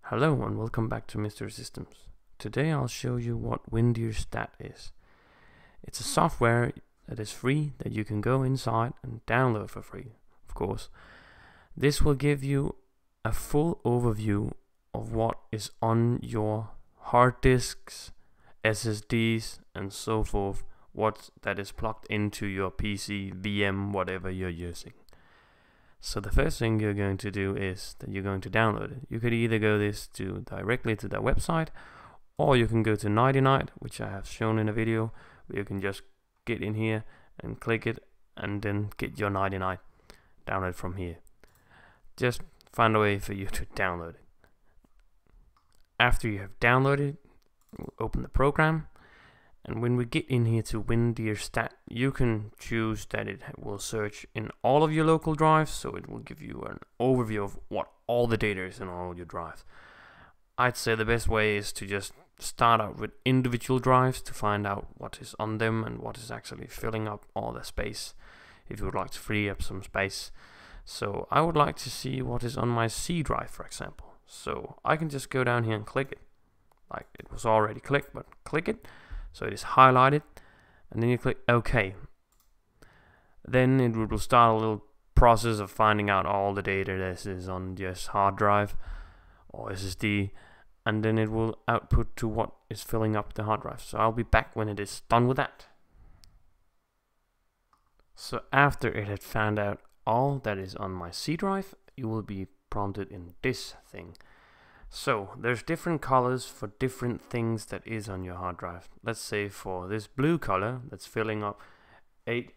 Hello and welcome back to Mr. Systems. Today I'll show you what WinDirStat is. It's a software that is free that you can go inside and download for free, of course. This will give you a full overview of what is on your hard disks, SSDs and so forth, what that is plugged into your PC, VM, whatever you're using. So the first thing you're going to do is that you're going to download it. You could either go directly to their website, or you can go to Nighty Night, which I have shown in a video, where you can just get in here and click it and then get your Nighty Night download from here. Just find a way for you to download it. After you have downloaded, we'll open the program. And when we get in here to WinDirStat, you can choose that it will search in all of your local drives, so it will give you an overview of what all the data is in all your drives. I'd say the best way is to just start out with individual drives to find out what is on them and what is actually filling up all the space, if you would like to free up some space. So I would like to see what is on my C drive, for example. So I can just go down here and click it, like it was already clicked, but click it. So it is highlighted, and then you click OK. Then it will start a little process of finding out all the data that is on this hard drive or SSD, and then it will output to what is filling up the hard drive. So I'll be back when it is done with that. So after it had found out all that is on my C drive, you will be prompted in this thing. So there's different colors for different things that is on your hard drive. Let's say for this blue color that's filling up 18.3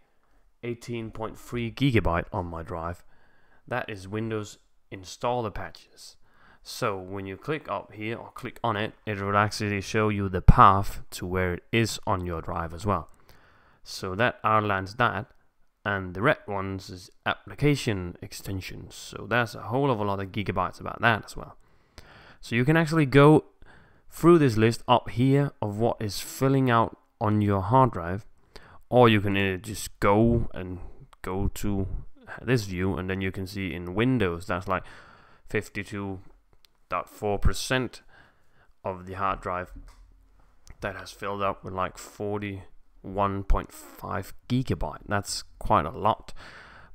gigabyte on my drive, that is Windows installer patches. So when you click up here or click on it, it will actually show you the path to where it is on your drive as well. So that outlines that, and the red ones is application extensions. So there's a whole of a lot of gigabytes about that as well. So you can actually go through this list up here of what is filling out on your hard drive, or you can just go to this view, and then you can see in Windows that's like 52.4% of the hard drive that has filled up with like 41.5 gigabyte. That's quite a lot,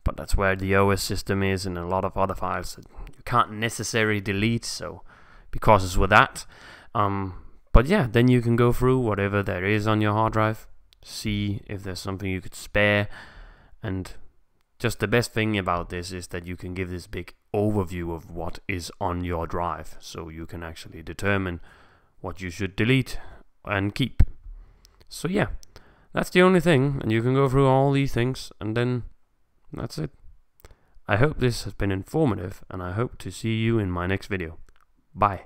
but that's where the OS system is and a lot of other files that you can't necessarily delete, so because it's with that. But yeah, then you can go through whatever there is on your hard drive, see if there's something you could spare, and just the best thing about this is that you can give this big overview of what is on your drive, so you can actually determine what you should delete and keep. So yeah, that's the only thing, and you can go through all these things, and then that's it. I hope this has been informative, and I hope to see you in my next video. Bye.